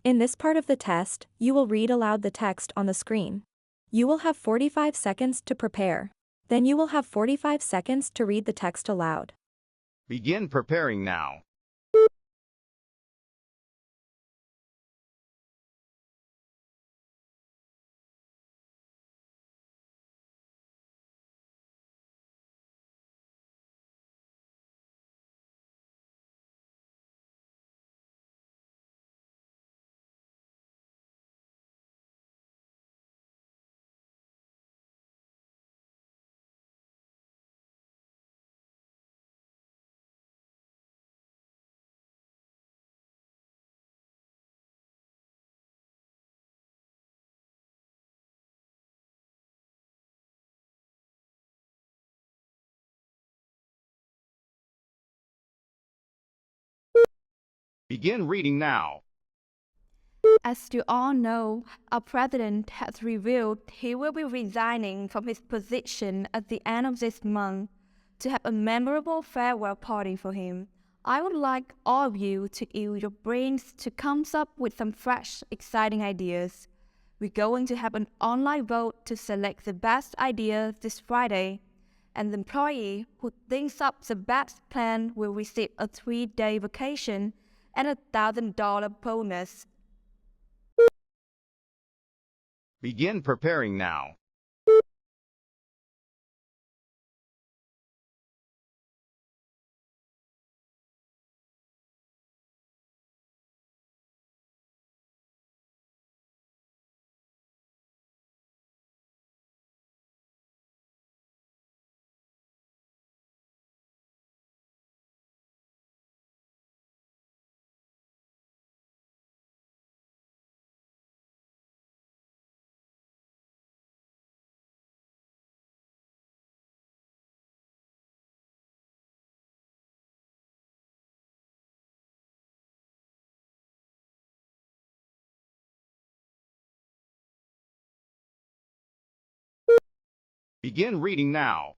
In this part of the test, you will read aloud the text on the screen. You will have 45 seconds to prepare. Then you will have 45 seconds to read the text aloud. Begin preparing now. Begin reading now. As you all know, our president has revealed he will be resigning from his position at the end of this month. To have a memorable farewell party for him, I would like all of you to use your brains to come up with some fresh, exciting ideas. We're going to have an online vote to select the best idea this Friday, and the employee who thinks up the best plan will receive a 3-day vacation and a $1,000 bonus. Begin preparing now. Begin reading now.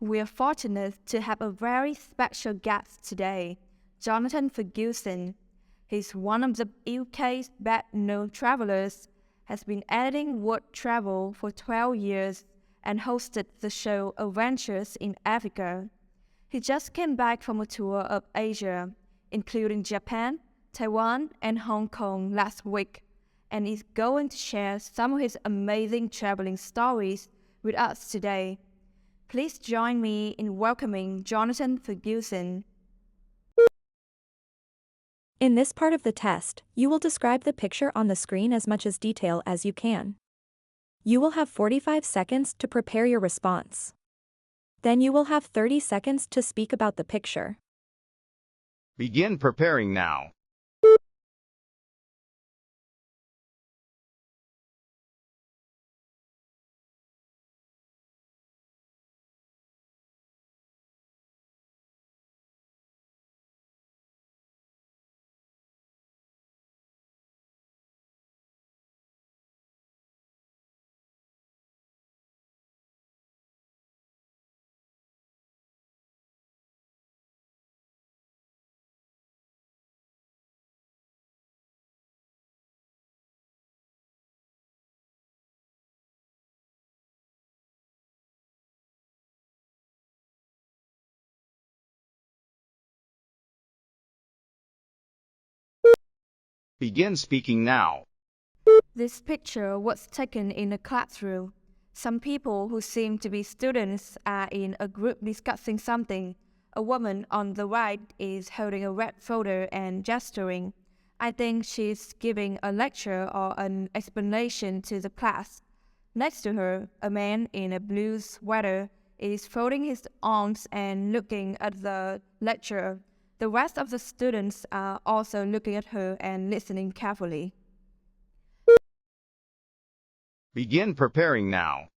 We are fortunate to have a very special guest today, Jonathan Ferguson. He's one of the UK's best-known travelers, has been editing World Travel for 12 years, and hosted the show Adventures in Africa. He just came back from a tour of Asia, including Japan, Taiwan, and Hong Kong last week, and is going to share some of his amazing traveling stories with us today. Please join me in welcoming Jonathan Ferguson. In this part of the test, you will describe the picture on the screen as much as detail as you can. You will have 45 seconds to prepare your response. Then you will have 30 seconds to speak about the picture. Begin preparing now. Begin speaking now. This picture was taken in a classroom. Some people who seem to be students are in a group discussing something. A woman on the right is holding a red folder and gesturing. I think she's giving a lecture or an explanation to the class. Next to her, a man in a blue sweater is folding his arms and looking at the lecturer. The rest of the students are also looking at her and listening carefully. Begin preparing now.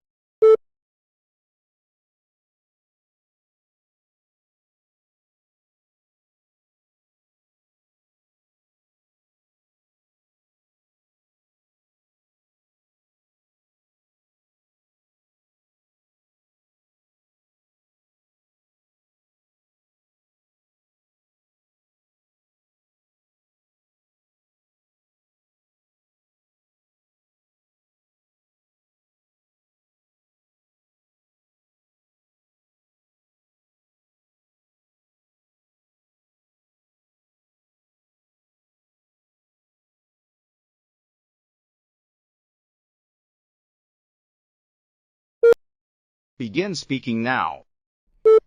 Begin speaking now.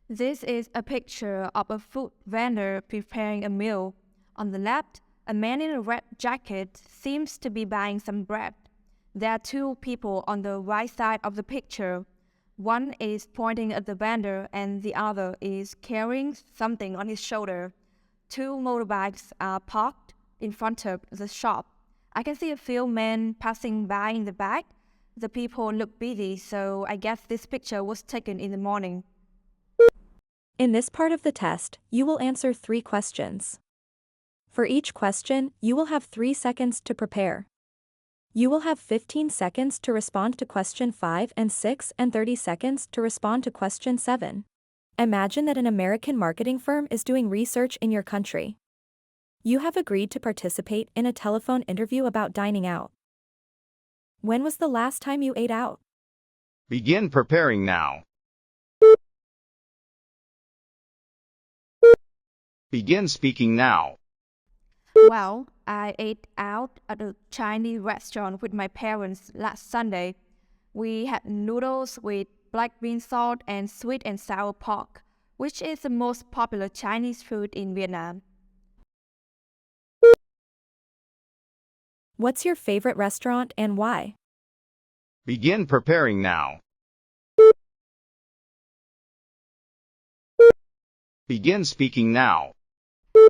This is a picture of a food vendor preparing a meal. On the left, a man in a red jacket seems to be buying some bread. There are two people on the right side of the picture. One is pointing at the vendor and the other is carrying something on his shoulder. Two motorbikes are parked in front of the shop. I can see a few men passing by in the back. The people look busy, so I guess this picture was taken in the morning. In this part of the test, you will answer 3 questions. For each question, you will have 3 seconds to prepare. You will have 15 seconds to respond to question 5 and 6 and 30 seconds to respond to question 7. Imagine that an American marketing firm is doing research in your country. You have agreed to participate in a telephone interview about dining out. When was the last time you ate out? Begin preparing now. Begin speaking now. Well, I ate out at a Chinese restaurant with my parents last Sunday. We had noodles with black bean sauce and sweet and sour pork, which is the most popular Chinese food in Vietnam. What's your favorite restaurant and why? Begin preparing now. Begin speaking now.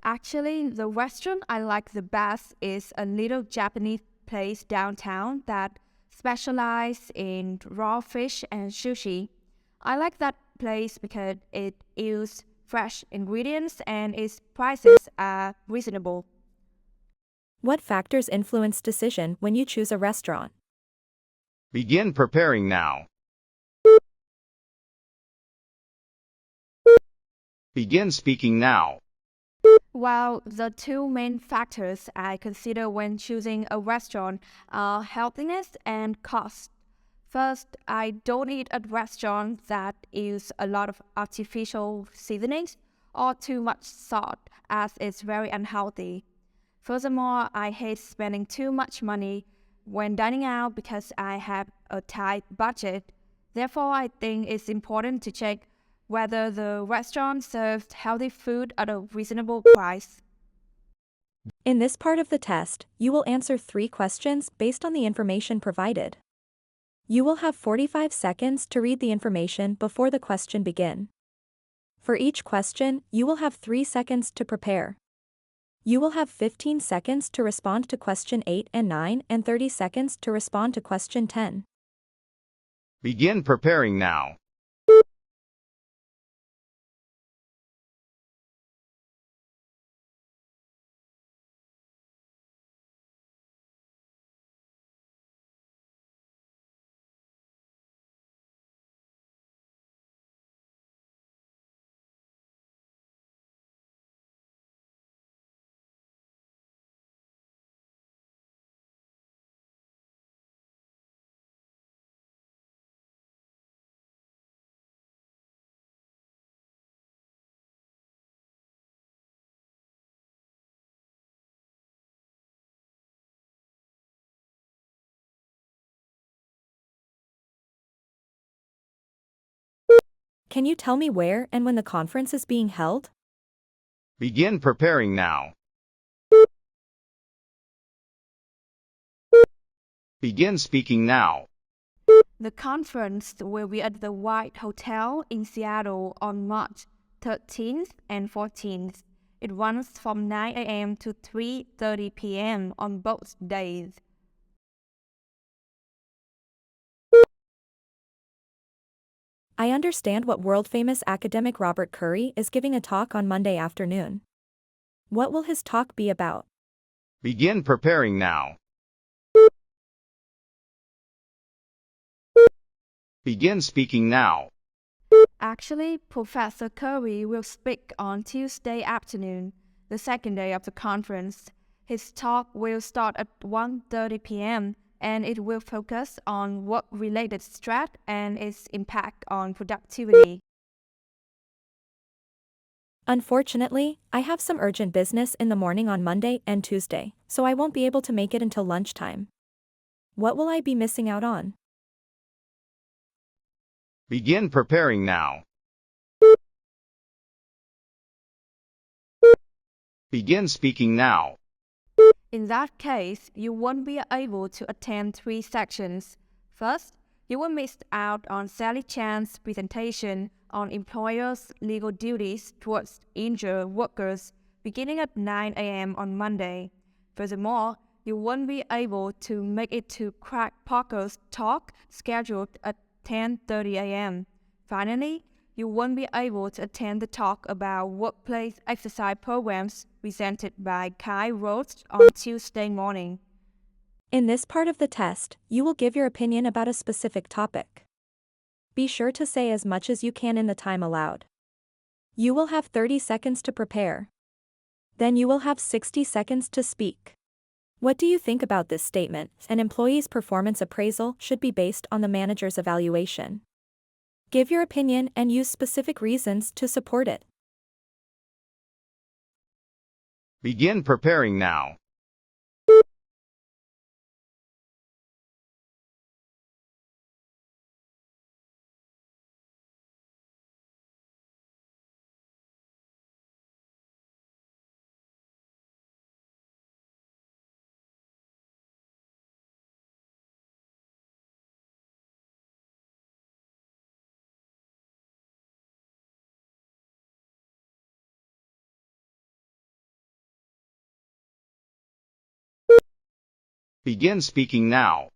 Actually, the restaurant I like the best is a little Japanese place downtown that specializes in raw fish and sushi. I like that place because it uses fresh ingredients and its prices are reasonable. What factors influence decision when you choose a restaurant? Begin preparing now. Begin speaking now. Well, the two main factors I consider when choosing a restaurant are healthiness and cost. First, I don't eat at restaurants that use a lot of artificial seasonings or too much salt, as it's very unhealthy. Furthermore, I hate spending too much money when dining out because I have a tight budget. Therefore, I think it's important to check whether the restaurant serves healthy food at a reasonable price. In this part of the test, you will answer 3 questions based on the information provided. You will have 45 seconds to read the information before the question begin. For each question, you will have 3 seconds to prepare. You will have 15 seconds to respond to question 8 and 9 and 30 seconds to respond to question 10. Begin preparing now. Can you tell me where and when the conference is being held? Begin preparing now. Begin speaking now. The conference will be at the White Hotel in Seattle on March 13th and 14th. It runs from 9 a.m. to 3:30 p.m. on both days. I understand what world-famous academic Robert Curry is giving a talk on Monday afternoon. What will his talk be about? Begin preparing now. Begin speaking now. Actually, Professor Curry will speak on Tuesday afternoon, the second day of the conference. His talk will start at 1:30 p.m. and it will focus on work-related stress and its impact on productivity. Unfortunately, I have some urgent business in the morning on Monday and Tuesday, so I won't be able to make it until lunchtime. What will I be missing out on? Begin preparing now. Begin speaking now. In that case, you won't be able to attend 3 sections. First, you will miss out on Sally Chan's presentation on employers' legal duties towards injured workers beginning at 9 a.m. on Monday. Furthermore, you won't be able to make it to Craig Parker's talk scheduled at 10:30 a.m. Finally, you won't be able to attend the talk about workplace exercise programs presented by Kai Rhodes on Tuesday morning. In this part of the test, you will give your opinion about a specific topic. Be sure to say as much as you can in the time allowed. You will have 30 seconds to prepare. Then you will have 60 seconds to speak. What do you think about this statement? An employee's performance appraisal should be based on the manager's evaluation. Give your opinion and use specific reasons to support it. Begin preparing now. Begin speaking now.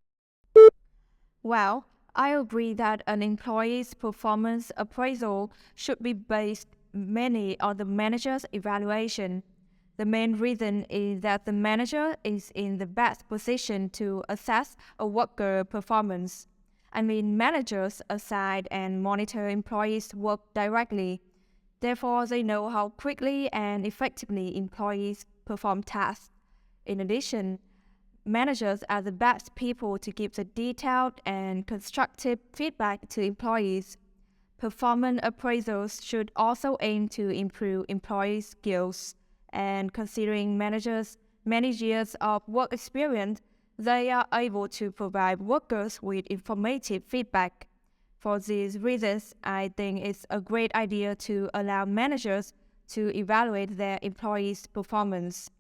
Well, I agree that an employee's performance appraisal should be based mainly on the manager's evaluation. The main reason is that the manager is in the best position to assess a worker's performance. I mean, managers assign and monitor employees' work directly. Therefore, they know how quickly and effectively employees perform tasks. In addition, managers are the best people to give the detailed and constructive feedback to employees. Performance appraisals should also aim to improve employee skills, and considering managers' many years of work experience, they are able to provide workers with informative feedback. For these reasons, I think it's a great idea to allow managers to evaluate their employees' performance.